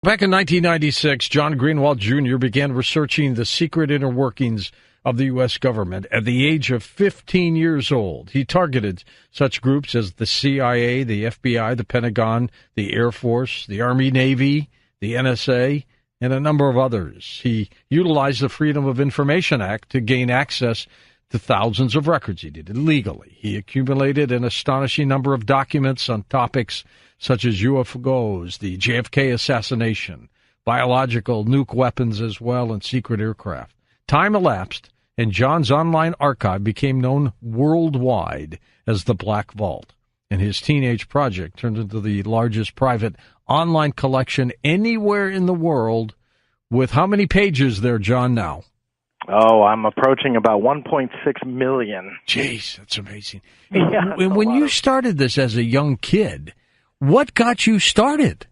Back in 1996, John Greenwald Jr. began researching the secret inner workings of the U.S. government at the age of 15 years old. He targeted such groups as the CIA, the FBI, the Pentagon, the Air Force, the Army, Navy, the NSA, and a number of others. He utilized the Freedom of Information Act to gain access to thousands of records. He did it legally. He accumulated an astonishing number of documents on topics such as UFOs, the JFK assassination, biological nuke weapons as well, and secret aircraft. Time elapsed, and John's online archive became known worldwide as the Black Vault. And his teenage project turned into the largest private online collection anywhere in the world, with how many pages there, John, now? Oh, I'm approaching about 1.6 million. Jeez, that's amazing. Yeah, when you started this as a young kid, what got you started?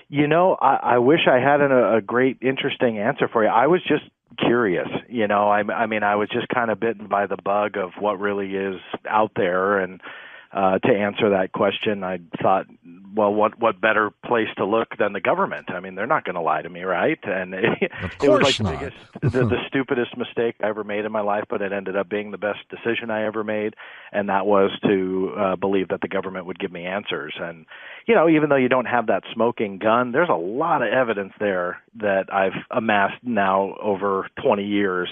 You know, I wish I had a great, interesting answer for you. I was just curious. You know, I mean, I was just kind of bitten by the bug of what really is out there. And to answer that question, I thought, well, what better place to look than the government? I mean, they're not going to lie to me, right? And it was like the stupidest mistake I ever made in my life, but it ended up being the best decision I ever made, and that was to believe that the government would give me answers. And, you know, even though you don't have that smoking gun, there's a lot of evidence there that I've amassed now over 20 years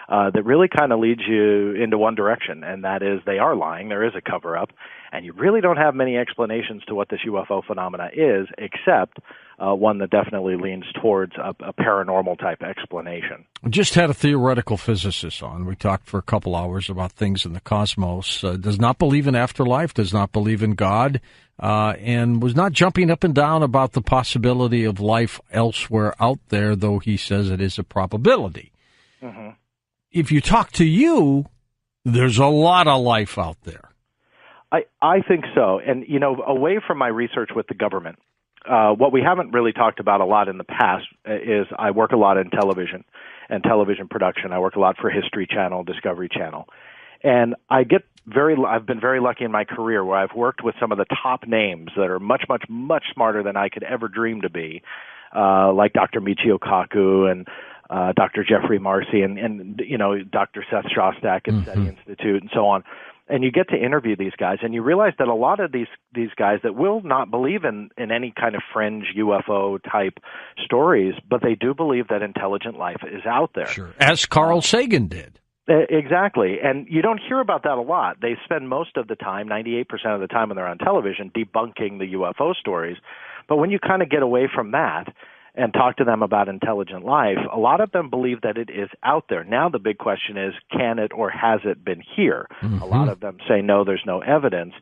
that really kind of leads you into one direction, and that is they are lying. There is a cover-up, and you really don't have many explanations to what this UFO phenomena is, except one that definitely leans towards a paranormal type explanation. We just had a theoretical physicist on. We talked for a couple hours about things in the cosmos. Does not believe in afterlife, does not believe in God, and was not jumping up and down about the possibility of life elsewhere out there, though he says it is a probability. Mm-hmm. If you talk to you, there's a lot of life out there. I think so. And, you know, away from my research with the government, what we haven't really talked about a lot in the past is I work a lot in television and television production. I work a lot for History Channel, Discovery Channel. And I've been very lucky in my career where I've worked with some of the top names that are much, much, much smarter than I could ever dream to be, like Dr. Michio Kaku and Dr. Jeffrey Marcy and you know, Dr. Seth Shostak at SETI Institute and so on. And you get to interview these guys, and you realize that a lot of these guys that will not believe in any kind of fringe UFO type stories, but they do believe that intelligent life is out there. Sure. As Carl Sagan did. Exactly. And you don't hear about that a lot. They spend most of the time, 98% of the time when they're on television, debunking the UFO stories. But when you kind of get away from that and talk to them about intelligent life, a lot of them believe that it is out there. Now the big question is, can it or has it been here? Mm-hmm. A lot of them say, no, there's no evidence.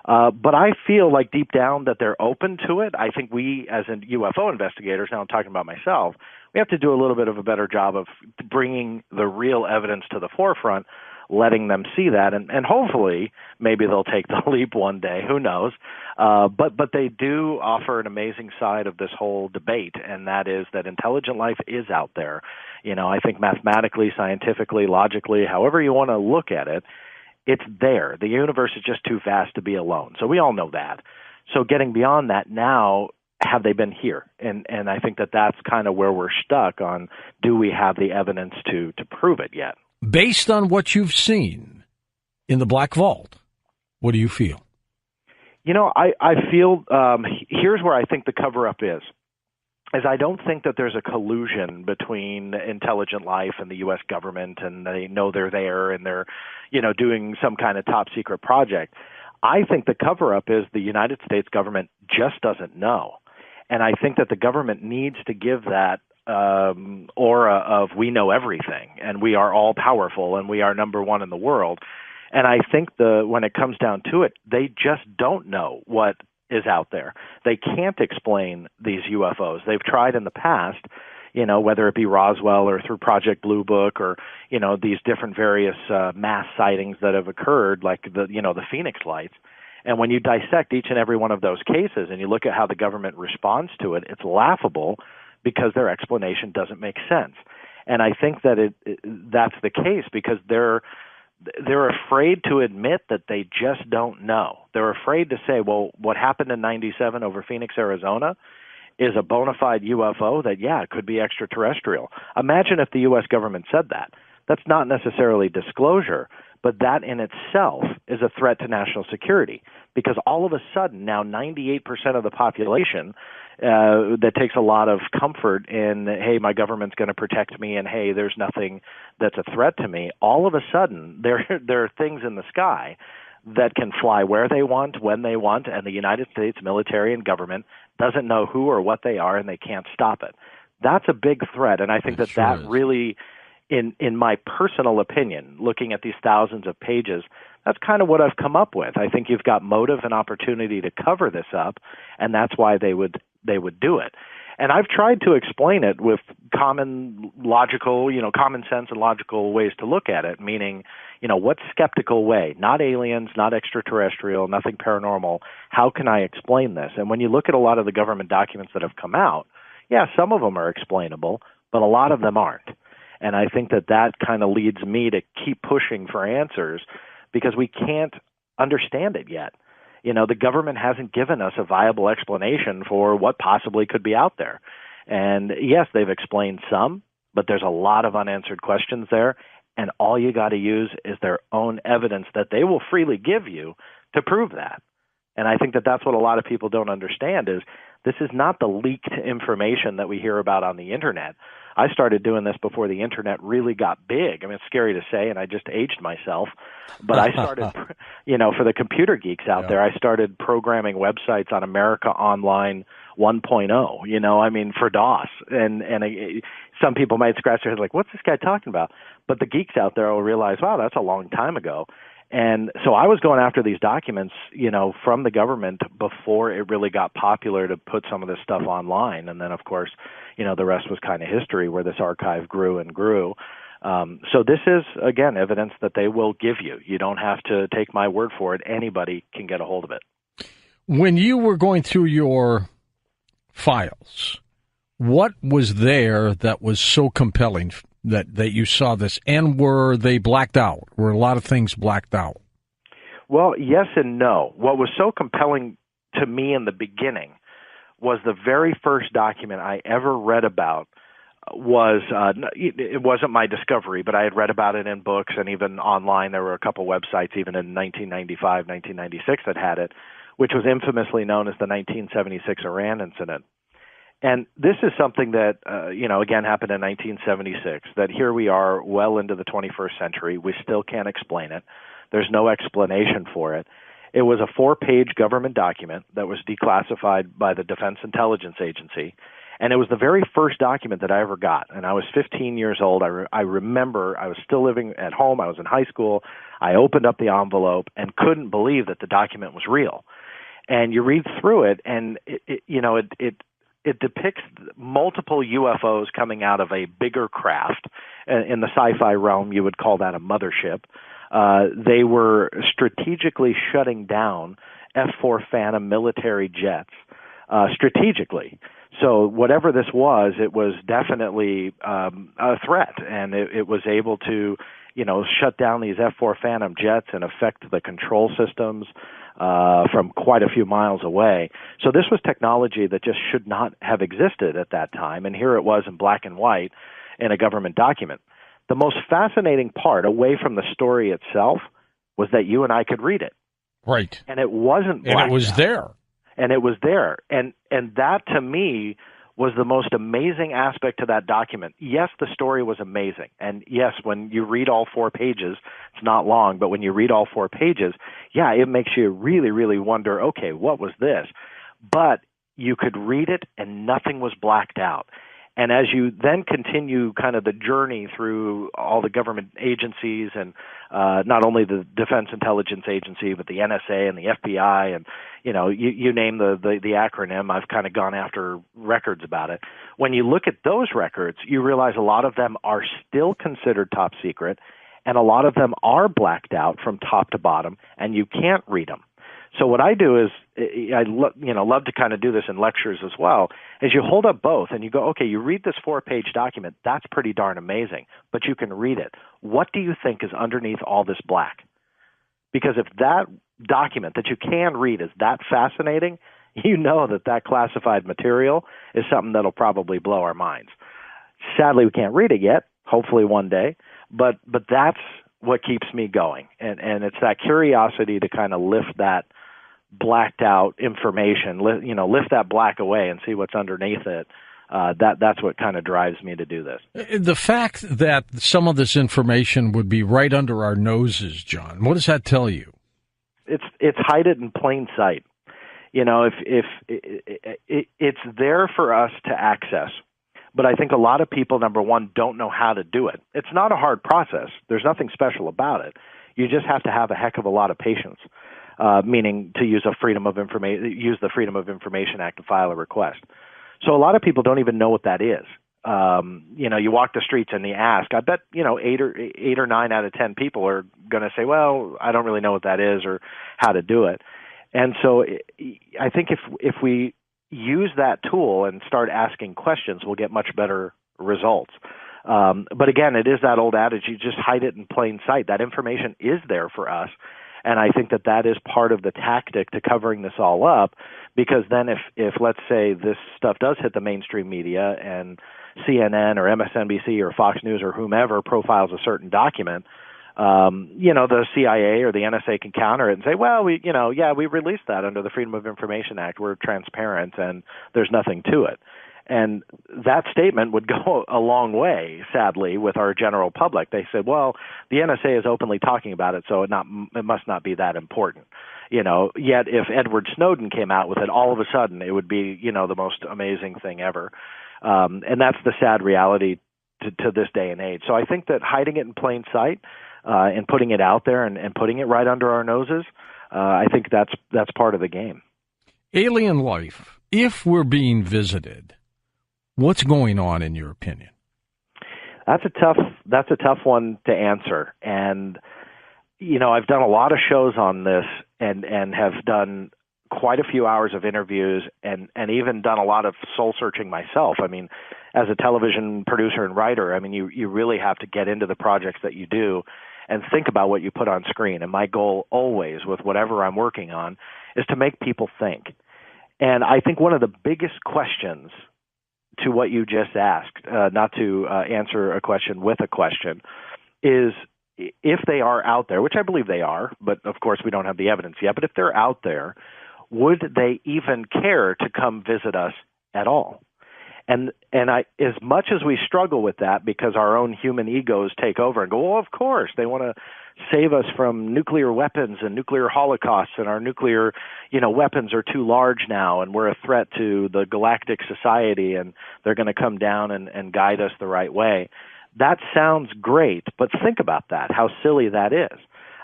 But I feel like deep down that they're open to it. I think we, as in UFO investigators, now I'm talking about myself, we have to do a little bit of a better job of bringing the real evidence to the forefront, letting them see that, and hopefully maybe they'll take the leap one day. Who knows? But they do offer an amazing side of this whole debate, and that is that intelligent life is out there. You know, I think mathematically, scientifically, logically, however you want to look at it, it's there. The universe is just too vast to be alone. So we all know that. So getting beyond that now, have they been here? And I think that that's kind of where we're stuck on, do we have the evidence to prove it yet? Based on what you've seen in the Black Vault, what do you feel? You know, I feel here's where I think the cover-up is I don't think that there's a collusion between intelligent life and the U.S. government, and they know they're there and they're, you know, doing some kind of top-secret project. I think the cover-up is the United States government just doesn't know. And I think that the government needs to give that aura of we know everything and we are all powerful and we are number one in the world. And I think when it comes down to it, they just don't know what is out there. They can't explain these UFOs. They've tried in the past, you know, whether it be Roswell or through Project Blue Book or, you know, these different various mass sightings that have occurred, like the Phoenix Lights. And when you dissect each and every one of those cases and you look at how the government responds to it, it's laughable because their explanation doesn't make sense. And I think that that's the case because they're afraid to admit that they just don't know. They're afraid to say, well, what happened in 97 over Phoenix, Arizona, is a bona fide UFO, that, yeah, it could be extraterrestrial. Imagine if the U.S. government said that. That's not necessarily disclosure, but that in itself is a threat to national security, because all of a sudden now 98% of the population that takes a lot of comfort in, hey, my government's going to protect me, and hey, there's nothing that's a threat to me. All of a sudden, there are things in the sky that can fly where they want, when they want, and the United States military and government doesn't know who or what they are, and they can't stop it. That's a big threat, and I think that really, in my personal opinion, looking at these thousands of pages, that's kind of what I've come up with. I think you've got motive and opportunity to cover this up, and that's why they would do it. And I've tried to explain it with common sense and logical ways to look at it, meaning, what skeptical way, not aliens, not extraterrestrial, nothing paranormal, how can I explain this? And when you look at a lot of the government documents that have come out, yeah, some of them are explainable, but a lot of them aren't. And I think that kind of leads me to keep pushing for answers, because we can't understand it yet. The government hasn't given us a viable explanation for what possibly could be out there. And yes, they've explained some, but there's a lot of unanswered questions there. And all you got to use is their own evidence that they will freely give you to prove that. And I think that that's what a lot of people don't understand is this is not the leaked information that we hear about on the internet. I started doing this before the internet really got big. I mean, it's scary to say, and I just aged myself. But I started, for the computer geeks out there, I started programming websites on America Online 1.0, for DOS. And some people might scratch their heads like, what's this guy talking about? But the geeks out there will realize, wow, that's a long time ago. And so I was going after these documents, from the government before it really got popular to put some of this stuff online. And then, of course, the rest was kind of history, where this archive grew and grew. So this is, again, evidence that they will give you. You don't have to take my word for it. Anybody can get a hold of it. When you were going through your files, what was there that was so compelling that you saw this, and were they blacked out? Were a lot of things blacked out? Well, yes and no. What was so compelling to me in the beginning was the very first document I ever read about was, it wasn't my discovery, but I had read about it in books and even online. There were a couple websites even in 1995, 1996 that had it, which was infamously known as the 1976 Iran incident. And this is something that, again, happened in 1976, that here we are well into the 21st century. We still can't explain it. There's no explanation for it. It was a 4-page government document that was declassified by the Defense Intelligence Agency. And it was the very first document that I ever got. And I was 15 years old. I remember I was still living at home. I was in high school. I opened up the envelope and couldn't believe that the document was real. And you read through it, and it depicts multiple UFOs coming out of a bigger craft. In the sci-fi realm, you would call that a mothership. They were strategically shutting down F-4 Phantom military jets, strategically. So whatever this was, it was definitely a threat, and it was able to, shut down these F-4 Phantom jets and affect the control systems from quite a few miles away. So this was technology that just should not have existed at that time, and here it was in black and white in a government document. The most fascinating part, away from the story itself, was that you and I could read it. Right. And it wasn't blacked out. And it was there. And it was there. And that, to me, was the most amazing aspect to that document. Yes, the story was amazing. And yes, when you read all 4 pages, it's not long, but when you read all 4 pages, yeah, it makes you really, really wonder, okay, what was this? But you could read it and nothing was blacked out. And as you then continue kind of the journey through all the government agencies and not only the Defense Intelligence Agency, but the NSA and the FBI and, you name the acronym, I've kind of gone after records about it. When you look at those records, you realize a lot of them are still considered top secret, and a lot of them are blacked out from top to bottom, and you can't read them. So what I do is, love to kind of do this in lectures as well, is you hold up both and you go, okay, you read this 4-page document, that's pretty darn amazing, but you can read it. What do you think is underneath all this black? Because if that document that you can read is that fascinating, you know that classified material is something that'll probably blow our minds. Sadly, we can't read it yet. Hopefully one day, but that's what keeps me going, and it's that curiosity to kind of lift that blacked out information, lift that black away and see what's underneath it. That's what kind of drives me to do this. The fact that some of this information would be right under our noses, John, what does that tell you? It's hide it in plain sight. If it's there for us to access. But I think a lot of people, number one, don't know how to do it. It's not a hard process. There's nothing special about it. You just have to have a heck of a lot of patience, meaning to use the Freedom of Information Act to file a request. So a lot of people don't even know what that is. You walk the streets and you ask. I bet 8 or 9 out of 10 people are going to say, "Well, I don't really know what that is or how to do it." And so I think if we use that tool and start asking questions, we'll get much better results. But again, it is that old adage, you just hide it in plain sight. That information is there for us. And I think that is part of the tactic to covering this all up, because then if let's say this stuff does hit the mainstream media and CNN or MSNBC or Fox News or whomever profiles a certain document, the CIA or the NSA can counter it and say, well, we released that under the Freedom of Information Act. We're transparent and there's nothing to it. And that statement would go a long way, sadly, with our general public. They said, well, the NSA is openly talking about it, so it must not be that important. Yet if Edward Snowden came out with it, all of a sudden it would be, the most amazing thing ever. And that's the sad reality to this day and age. So I think that hiding it in plain sight, and putting it out there and putting it right under our noses, I think that's part of the game. Alien life, if we're being visited, what's going on in your opinion? That's a tough one to answer. And, I've done a lot of shows on this and have done quite a few hours of interviews and even done a lot of soul searching myself. I mean, as a television producer and writer, I mean, you really have to get into the projects that you do and think about what you put on screen. And my goal always with whatever I'm working on is to make people think. And I think one of the biggest questions to what you just asked, not to answer a question with a question, is if they are out there, which I believe they are, but of course we don't have the evidence yet, but if they're out there, would they even care to come visit us at all? And as much as we struggle with that because our own human egos take over and go, well, of course, they want to save us from nuclear weapons and nuclear holocausts, and our nuclear, weapons are too large now, and we're a threat to the galactic society, and they're going to come down and guide us the right way. That sounds great, but think about that, how silly that is.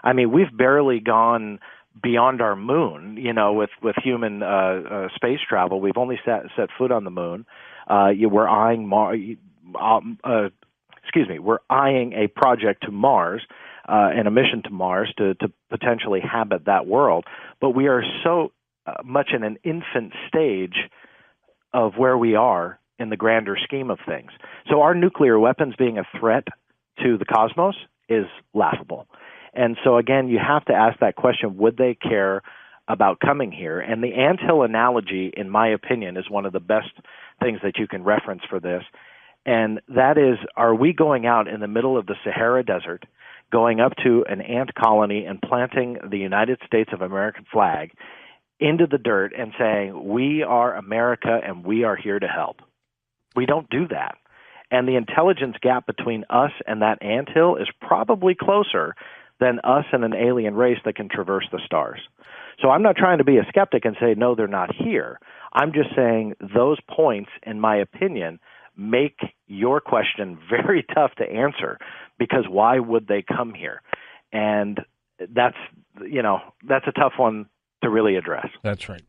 I mean, we've barely gone beyond our moon, with human space travel. We've only set foot on the moon. We're eyeing we're eyeing a project to Mars and a mission to Mars to potentially habit that world. But we are so much in an infant stage of where we are in the grander scheme of things. So our nuclear weapons being a threat to the cosmos is laughable. And so, again, you have to ask that question, would they care about coming here? And the anthill analogy, in my opinion, is one of the best things that you can reference for this. And that is, are we going out in the middle of the Sahara Desert, going up to an ant colony and planting the United States of American flag into the dirt and saying, we are America and we are here to help? We don't do that. And the intelligence gap between us and that anthill is probably closer than us and an alien race that can traverse the stars. So I'm not trying to be a skeptic and say, no, they're not here. I'm just saying those points, in my opinion, make your question very tough to answer, because why would they come here? And that's a tough one to really address. That's right.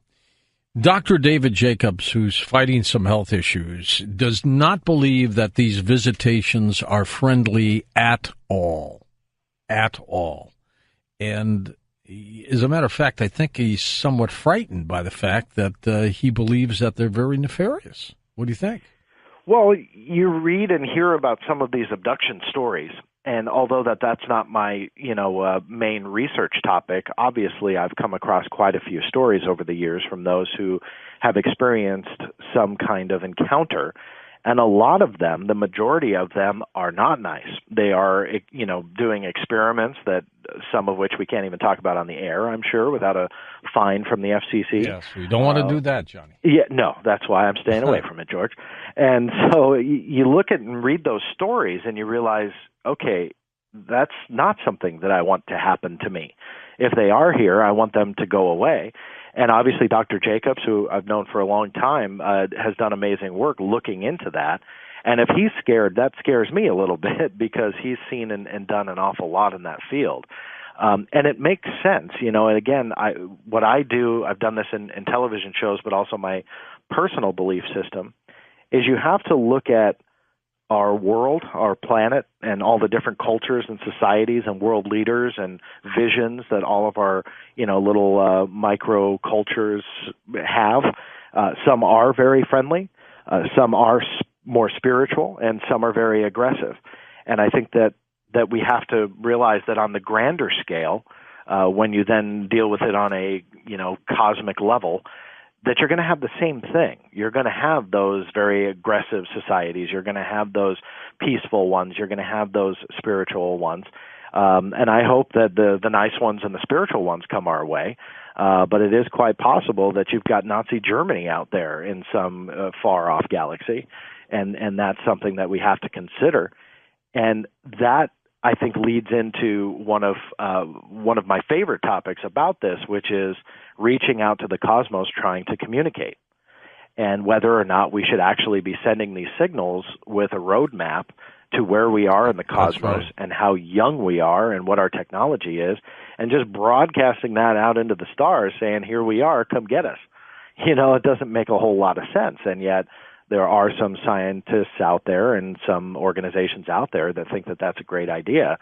Dr. David Jacobs, who's fighting some health issues, does not believe that these visitations are friendly at all. At all. And as a matter of fact, I think he's somewhat frightened by the fact that he believes that they're very nefarious. What do you think? Well, you read and hear about some of these abduction stories, and although that's not my main research topic, obviously I've come across quite a few stories over the years from those who have experienced some kind of encounter. And a lot of them, the majority of them, are not nice. They are, doing experiments that some of which we can't even talk about on the air, I'm sure, without a fine from the FCC. Yes, we don't want to do that, Johnny. Yeah, no, that's why I'm staying away from it, George. And so you look at and read those stories and you realize, okay, that's not something that I want to happen to me. If they are here, I want them to go away. And obviously, Dr. Jacobs, who I've known for a long time, has done amazing work looking into that. And if he's scared, that scares me a little bit because he's seen and done an awful lot in that field. And it makes sense, And again, what I do, I've done this in television shows, but also my personal belief system, is you have to look at our world, our planet, and all the different cultures and societies and world leaders and visions that all of our, little micro cultures have. Some are very friendly, some are more spiritual, and some are very aggressive. And I think that we have to realize that on the grander scale, when you then deal with it on a, cosmic level, that you're going to have the same thing. You're going to have those very aggressive societies. You're going to have those peaceful ones. You're going to have those spiritual ones. And I hope that the nice ones and the spiritual ones come our way. But it is quite possible that you've got Nazi Germany out there in some far-off galaxy. And that's something that we have to consider. And that, I think, leads into one of my favorite topics about this, which is reaching out to the cosmos, trying to communicate, and whether or not we should actually be sending these signals with a roadmap to where we are in the cosmos and how young we are and what our technology is, and just broadcasting that out into the stars, saying, "Here we are, come get us." It doesn't make a whole lot of sense, and yet there are some scientists out there and some organizations out there that think that that's a great idea.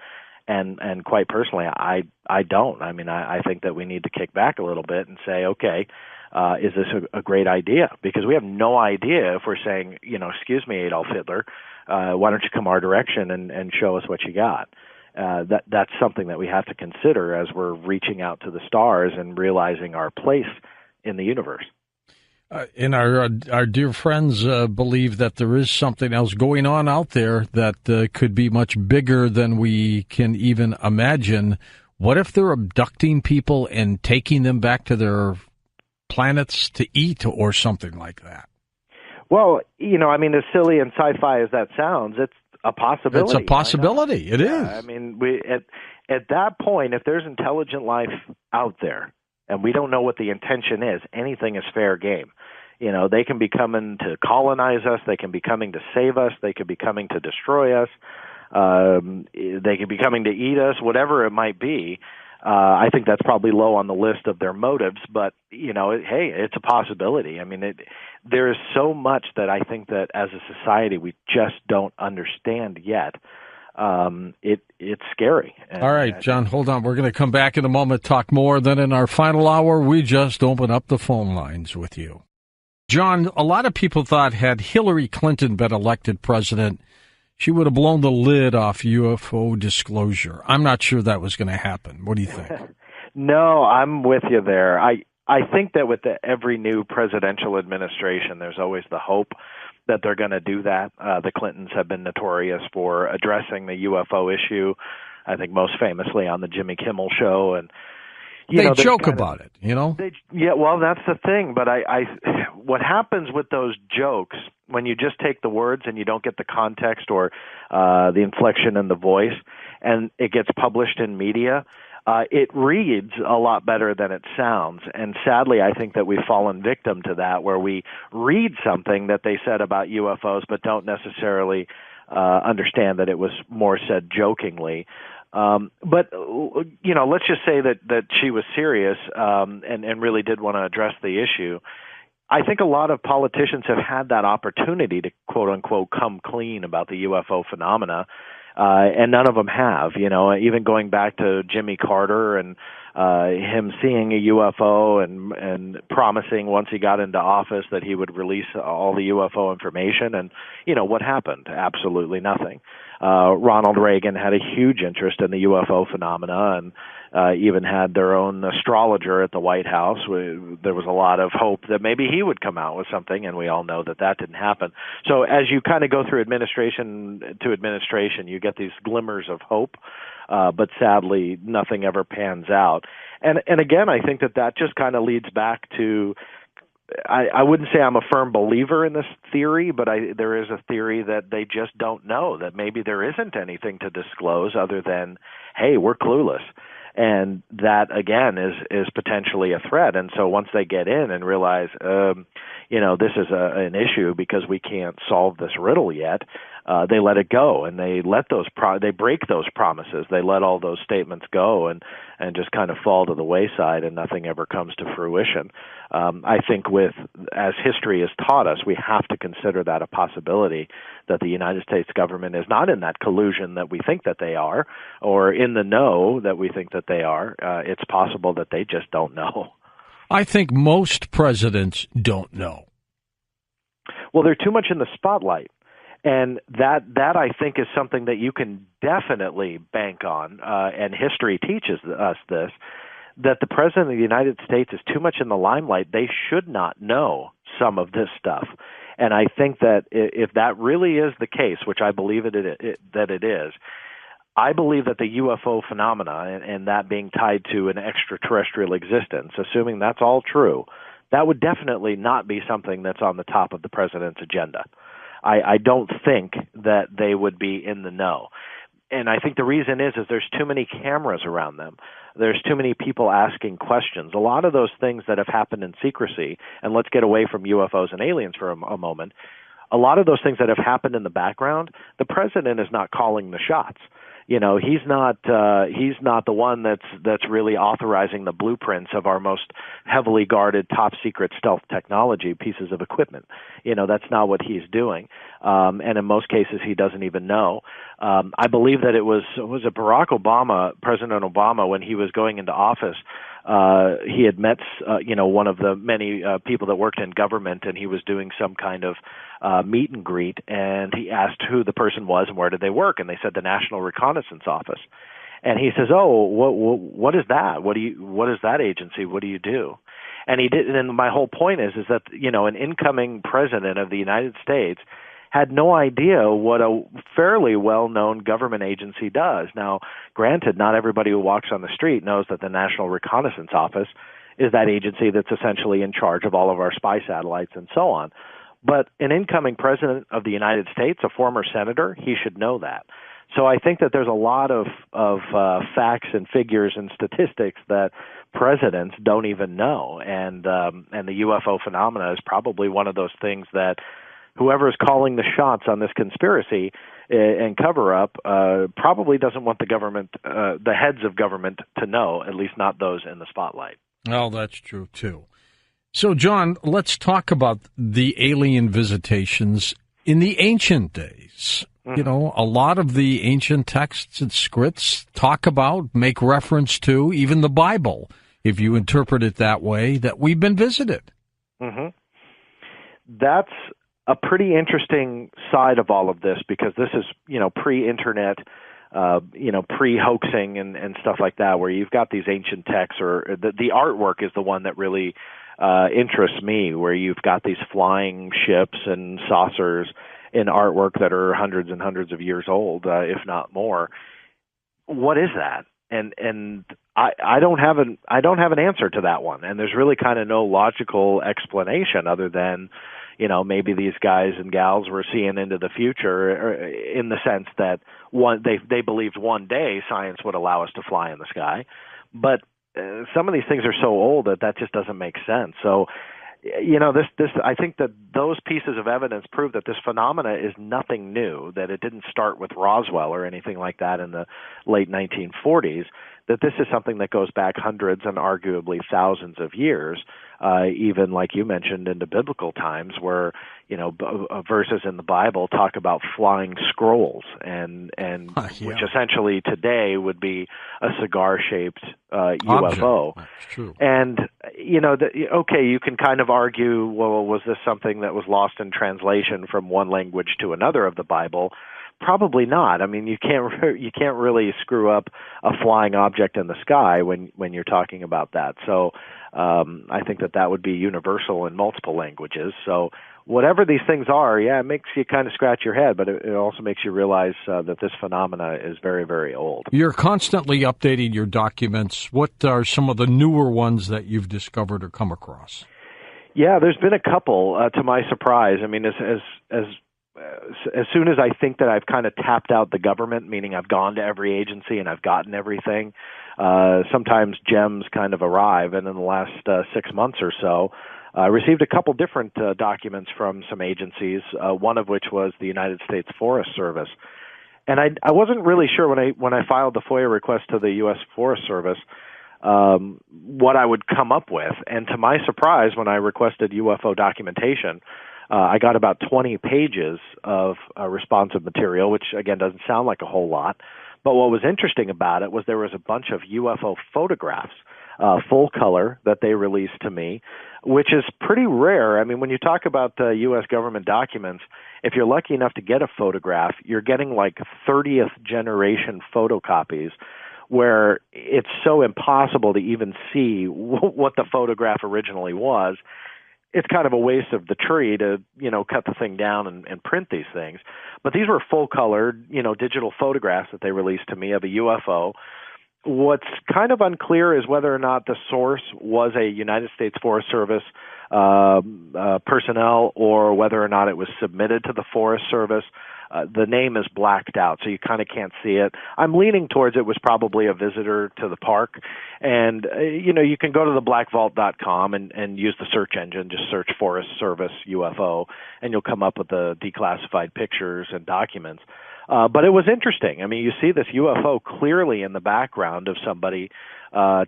And quite personally, I don't. I mean, I think that we need to kick back a little bit and say, okay, is this a great idea? Because we have no idea if we're saying, excuse me, Adolf Hitler, why don't you come our direction and show us what you got? That's something that we have to consider as we're reaching out to the stars and realizing our place in the universe. And our dear friends believe that there is something else going on out there that could be much bigger than we can even imagine. What if they're abducting people and taking them back to their planets to eat or something like that? Well, as silly and sci-fi as that sounds, it's a possibility. It's a possibility. It is. I mean, at that point, if there's intelligent life out there, and we don't know what the intention is, anything is fair game. They can be coming to colonize us. They can be coming to save us. They could be coming to destroy us. They could be coming to eat us, whatever it might be. I think that's probably low on the list of their motives, but, hey, it's a possibility. I mean, there is so much that I think that as a society we just don't understand yet. It's scary. All right, John, hold on. We're going to come back in a moment, talk more. Then in our final hour, we just open up the phone lines with you. John, a lot of people thought had Hillary Clinton been elected president, she would have blown the lid off UFO disclosure. I'm not sure that was going to happen. What do you think? No, I'm with you there. I think that with every new presidential administration, there's always the hope that they're going to do that. The Clintons have been notorious for addressing the UFO issue, I think most famously on the Jimmy Kimmel show. And they joke about it, Yeah, well, that's the thing. But what happens with those jokes when you just take the words and you don't get the context or the inflection in the voice, and it gets published in media, it reads a lot better than it sounds. And sadly, I think that we've fallen victim to that, where we read something that they said about UFOs but don't necessarily understand that it was more said jokingly. But let's just say that she was serious and really did want to address the issue. I think a lot of politicians have had that opportunity to, quote unquote, come clean about the UFO phenomena. And none of them have, even going back to Jimmy Carter and him seeing a UFO and promising once he got into office that he would release all the UFO information. And, what happened? Absolutely nothing. Ronald Reagan had a huge interest in the UFO phenomena and even had their own astrologer at the White House. There was a lot of hope that maybe he would come out with something, and we all know that didn't happen. So as you kind of go through administration to administration, you get these glimmers of hope, but sadly, nothing ever pans out. And again, I think that just kind of leads back to, I wouldn't say I'm a firm believer in this theory, but there is a theory that they just don't know, that maybe there isn't anything to disclose other than, hey, we're clueless. And that, again, is potentially a threat. And so once they get in and realize, this is an issue because we can't solve this riddle yet, they let it go, and they let they break those promises. They let all those statements go and just kind of fall to the wayside, and nothing ever comes to fruition. I think as history has taught us, we have to consider that a possibility, that the United States government is not in that collusion that we think that they are, or in the know that we think that they are. It's possible that they just don't know. I think most presidents don't know. Well, they're too much in the spotlight. And that I think is something that you can definitely bank on, and history teaches us this, that the President of the United States is too much in the limelight. They should not know some of this stuff. And I think that if that really is the case, which I believe that it is, I believe that the UFO phenomena and that being tied to an extraterrestrial existence, assuming that's all true, that would definitely not be something that's on the top of the president's agenda. I don't think that they would be in the know. And I think the reason is there's too many cameras around them. There's too many people asking questions. A lot of those things that have happened in secrecy, and let's get away from UFOs and aliens for a moment, a lot of those things that have happened in the background, the president is not calling the shots. He's not the one that's really authorizing the blueprints of our most heavily guarded, top secret stealth technology pieces of equipment. That's not what he's doing. And in most cases, he doesn't even know. I believe that it was Barack Obama, President Obama, when he was going into office, he had met, one of the many people that worked in government, and he was doing some kind of meet and greet, and he asked who the person was and where did they work, and they said the National Reconnaissance Office. And he says, "Oh, what is that? What is that agency? What do you do?" And he did. And my whole point is that an incoming president of the United States had no idea what a fairly well-known government agency does. Now, granted, not everybody who walks on the street knows that the National Reconnaissance Office is that agency that's essentially in charge of all of our spy satellites and so on. But an incoming president of the United States, a former senator, he should know that. So I think that there's a lot of facts and figures and statistics that presidents don't even know, and the UFO phenomena is probably one of those things that whoever is calling the shots on this conspiracy and cover-up probably doesn't want the government, the heads of government, to know, at least not those in the spotlight. Well, that's true, too. So, John, let's talk about the alien visitations in the ancient days. Mm-hmm. A lot of the ancient texts and scripts talk about, make reference to, even the Bible, if you interpret it that way, that we've been visited. Mm-hmm. That's a pretty interesting side of all of this, because this is, pre-internet, pre-hoaxing and stuff like that, where you've got these ancient texts, or the artwork is the one that really interests me, where you've got these flying ships and saucers in artwork that are hundreds and hundreds of years old, if not more. What is that? And I don't have an answer to that one, and there's really kind of no logical explanation other than, maybe these guys and gals were seeing into the future, in the sense that they believed one day science would allow us to fly in the sky, but some of these things are so old that just doesn't make sense. So, I think that those pieces of evidence prove that this phenomena is nothing new, that it didn't start with Roswell or anything like that in the late 1940s, that this is something that goes back hundreds and arguably thousands of years, even like you mentioned into biblical times, where verses in the Bible talk about flying scrolls, and which essentially today would be a cigar-shaped UFO. That's true. And okay, you can kind of argue, well, was this something that was lost in translation from one language to another of the Bible? Probably not. I mean, you can't really screw up a flying object in the sky when you're talking about that. So I think that would be universal in multiple languages. So whatever these things are, it makes you kind of scratch your head, but it also makes you realize that this phenomena is very, very old. You're constantly updating your documents. What are some of the newer ones that you've discovered or come across? Yeah, there's been a couple, to my surprise. I mean, as soon as I think that I've kind of tapped out the government, meaning I've gone to every agency and I've gotten everything, sometimes gems kind of arrive. And in the last 6 months or so, I received a couple different documents from some agencies, one of which was the United States Forest Service. And I wasn't really sure when I filed the FOIA request to the U.S. Forest Service what I would come up with. And to my surprise, when I requested UFO documentation, I got about 20 pages of responsive material, which, again, doesn't sound like a whole lot. But what was interesting about it was there was a bunch of UFO photographs, full color, that they released to me, which is pretty rare. I mean, when you talk about U.S. government documents, if you're lucky enough to get a photograph, you're getting like 30th generation photocopies, where it's so impossible to even see what the photograph originally was. It's kind of a waste of the tree to, cut the thing down and print these things. But these were full-colored, digital photographs that they released to me of a UFO. What's kind of unclear is whether or not the source was a United States Forest Service personnel, or whether or not it was submitted to the Forest Service. The name is blacked out, so you kind of can't see it. I'm leaning towards it was probably a visitor to the park. And, you can go to the blackvault.com and use the search engine, just search Forest Service UFO, and you'll come up with the declassified pictures and documents. But it was interesting. I mean, you see this UFO clearly in the background of somebody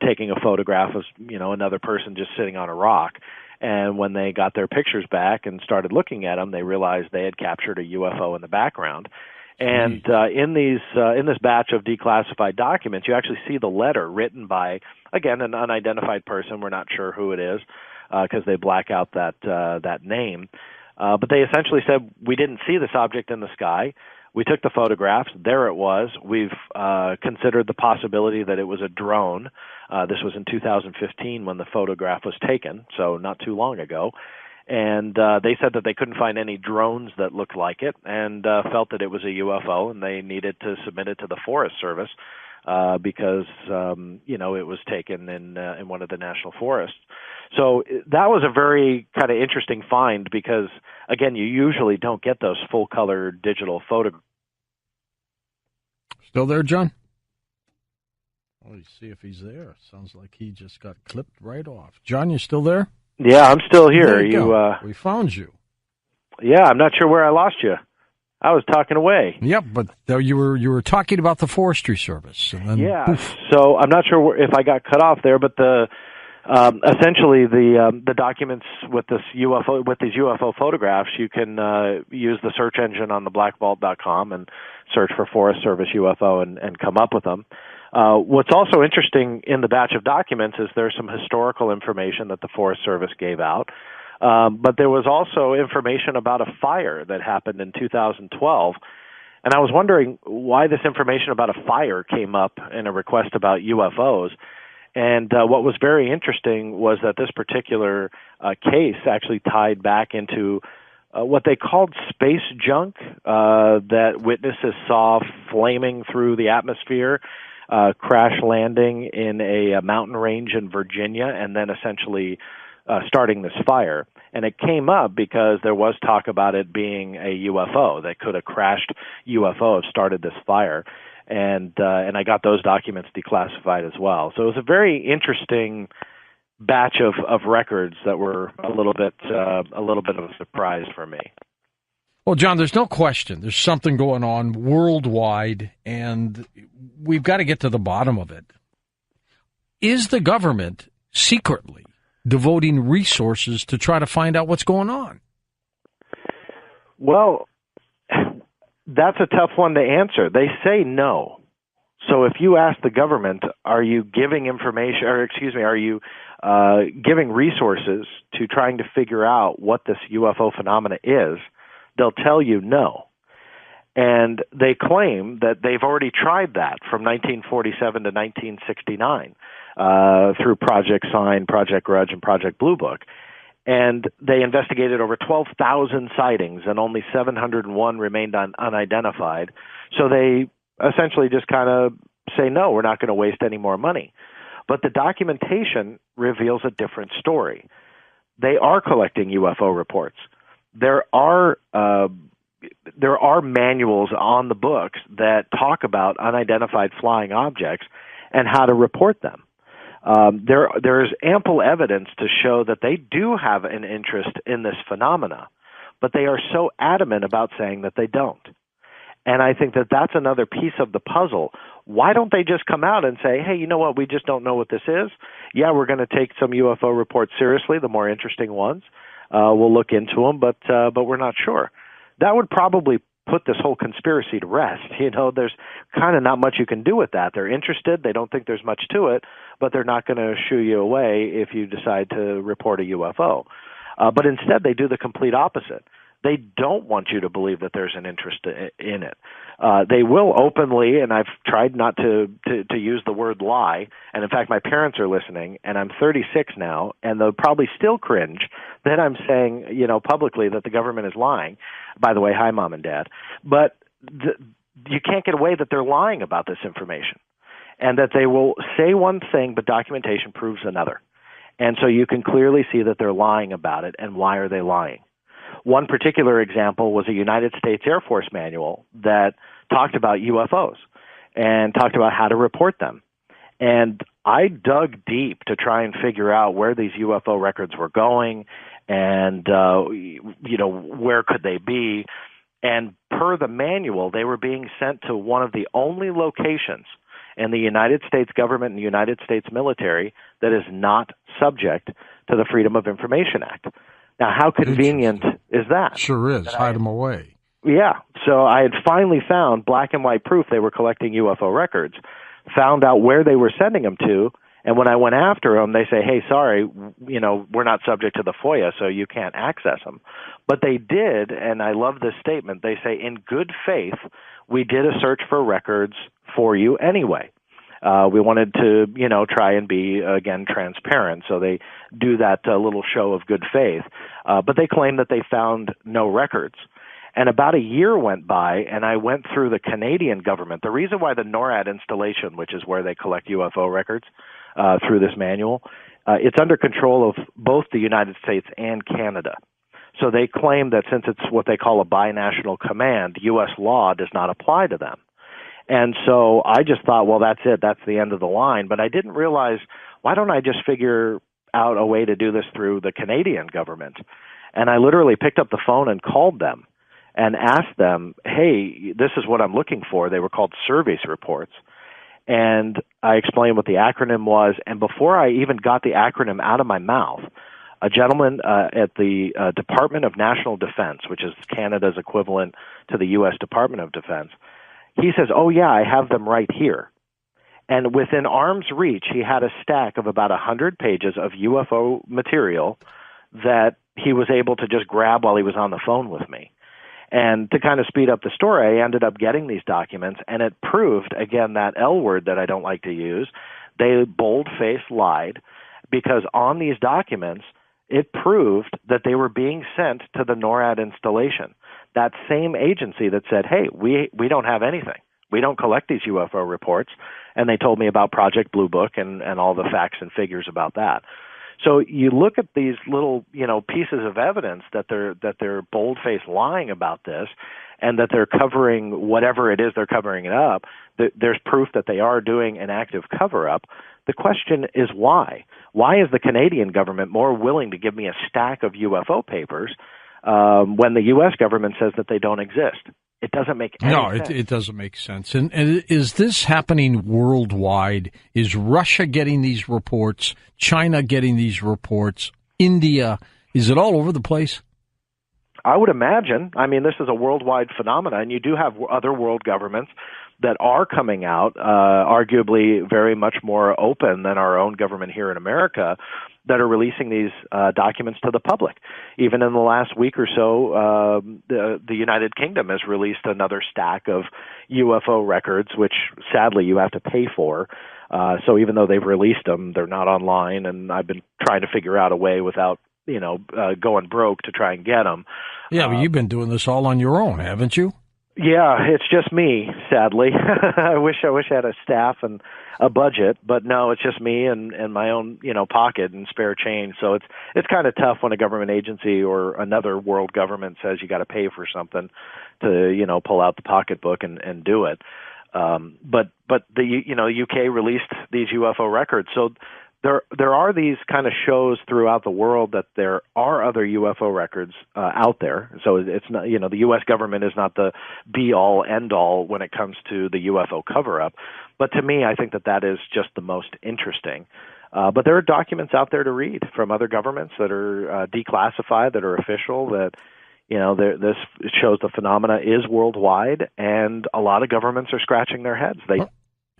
taking a photograph of, another person just sitting on a rock. And when they got their pictures back and started looking at them, they realized they had captured a UFO in the background. And in this batch of declassified documents, you actually see the letter written by, again, an unidentified person. We're not sure who it is because they black out that name. But they essentially said, we didn't see this object in the sky. We took the photographs. There it was. We've considered the possibility that it was a drone. This was in 2015 when the photograph was taken, so not too long ago. And they said that they couldn't find any drones that looked like it, and felt that it was a UFO, and they needed to submit it to the Forest Service because it was taken in one of the national forests. So that was a very kind of interesting find because, again, you usually don't get those full-color digital photographs. Still there, John? Well, let's see if he's there. Sounds like he just got clipped right off. John, you still there? Yeah, I'm still here. There you go. We found you. Yeah, I'm not sure where I lost you. I was talking away. Yep, but you were talking about the Forestry Service. And then, poof. So I'm not sure if I got cut off there, but essentially the documents with these UFO photographs, you can use the search engine on the blackvault.com and search for Forest Service UFO and come up with them. What's also interesting in the batch of documents is there's some historical information that the Forest Service gave out. But there was also information about a fire that happened in 2012. And I was wondering why this information about a fire came up in a request about UFOs. And what was very interesting was that this particular case actually tied back into what they called space junk that witnesses saw flaming through the atmosphere, crash landing in a mountain range in Virginia, and then essentially starting this fire. And it came up because there was talk about it being a UFO that could have crashed UFO have started this fire. And I got those documents declassified as well. So it was a very interesting batch of records that were a little bit of a surprise for me. Well, John, there's no question. There's something going on worldwide, and we've got to get to the bottom of it. Is the government secretly devoting resources to try to find out what's going on? Well, that's a tough one to answer. They say no. So if you ask the government, are you giving information, or excuse me, are you giving resources to trying to figure out what this UFO phenomena is, they'll tell you no. And they claim that they've already tried that from 1947 to 1969 through Project Sign, Project Grudge, and Project Blue Book. And they investigated over 12,000 sightings, and only 701 remained unidentified. So they essentially just kind of say, no, we're not going to waste any more money. But the documentation reveals a different story. They are collecting UFO reports. There are manuals on the books that talk about unidentified flying objects and how to report them. There is ample evidence to show that they do have an interest in this phenomena, but they are so adamant about saying that they don't. And I think that that's another piece of the puzzle. Why don't they just come out and say, hey, you know what, we just don't know what this is. Yeah, we're going to take some UFO reports seriously, the more interesting ones. We'll look into them, but we're not sure. That would probably put this whole conspiracy to rest. You know, there's kind of not much you can do with that. They're interested. They don't think there's much to it, but they're not going to shoo you away if you decide to report a UFO. But instead, they do the complete opposite. They don't want you to believe that there's an interest in it. They will openly, and I've tried not to use the word lie, and in fact, my parents are listening, and I'm 36 now, and they'll probably still cringe that I'm saying, you know, publicly that the government is lying. By the way, hi, Mom and Dad. But you can't get away that they're lying about this information, and that they will say one thing, but documentation proves another. And so you can clearly see that they're lying about it, and why are they lying? One particular example was a United States Air Force manual that talked about UFOs and talked about how to report them. And I dug deep to try and figure out where these UFO records were going and, you know, where could they be. And per the manual, they were being sent to one of the only locations in the United States government and the United States military that is not subject to the Freedom of Information Act. Now, how convenient is that? Sure is. Hide them away. Yeah. So I had finally found black and white proof they were collecting UFO records, found out where they were sending them to, and when I went after them, they say, hey, sorry, you know, we're not subject to the FOIA, so you can't access them. But they did, and I love this statement. They say, in good faith, we did a search for records for you anyway. We wanted to, you know, try and be, again, transparent. So they do that little show of good faith. But they claim that they found no records. And about a year went by, and I went through the Canadian government. The reason why the NORAD installation, which is where they collect UFO records through this manual, it's under control of both the United States and Canada. So they claim that since it's what they call a binational command, U.S. law does not apply to them. And so I just thought, well, that's it. That's the end of the line. But I didn't realize, why don't I just figure out a way to do this through the Canadian government? And I literally picked up the phone and called them and asked them, hey, this is what I'm looking for. They were called service reports. And I explained what the acronym was. And before I even got the acronym out of my mouth, a gentleman at the Department of National Defense, which is Canada's equivalent to the U.S. Department of Defense, he says, oh, yeah, I have them right here. And within arm's reach, he had a stack of about 100 pages of UFO material that he was able to just grab while he was on the phone with me. And to kind of speed up the story, I ended up getting these documents, and it proved, again, that L word that I don't like to use. They bold-faced lied, because on these documents, it proved that they were being sent to the NORAD installation. That same agency that said, hey, we don't have anything. We don't collect these UFO reports. And they told me about Project Blue Book and all the facts and figures about that. So you look at these little, you know, pieces of evidence that they're bold-faced lying about this, and that they're covering whatever it is they're covering it up. There's proof that they are doing an active cover-up. The question is why? Why is the Canadian government more willing to give me a stack of UFO papers when the U.S. government says that they don't exist? It doesn't make any sense. No, it doesn't make sense. And is this happening worldwide? Is Russia getting these reports? China getting these reports? India? Is it all over the place? I would imagine. I mean, this is a worldwide phenomenon. You do have other world governments that are coming out, arguably very much more open than our own government here in America, that are releasing these documents to the public. Even in the last week or so, the United Kingdom has released another stack of UFO records, which sadly you have to pay for. So even though they've released them, they're not online, and I've been trying to figure out a way without going broke to try and get them. Yeah, but you've been doing this all on your own, haven't you? Yeah, it's just me, sadly. I wish I had a staff and a budget, but no, it's just me and my own, pocket and spare change. So it's kind of tough when a government agency or another world government says you got to pay for something to, pull out the pocketbook and do it. But the UK released these UFO records. So there are these kind of shows throughout the world that there are other UFO records out there. So it's not, the U.S. government is not the be-all, end-all when it comes to the UFO cover-up. But to me, I think that is just the most interesting. But there are documents out there to read from other governments that are declassified, that are official, that this shows the phenomena is worldwide, and a lot of governments are scratching their heads.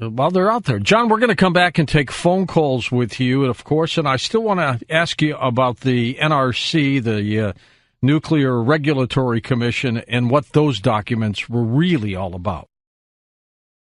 Well, they're out there. John, we're going to come back and take phone calls with you, of course, and I still want to ask you about the NRC, the Nuclear Regulatory Commission, and what those documents were really all about.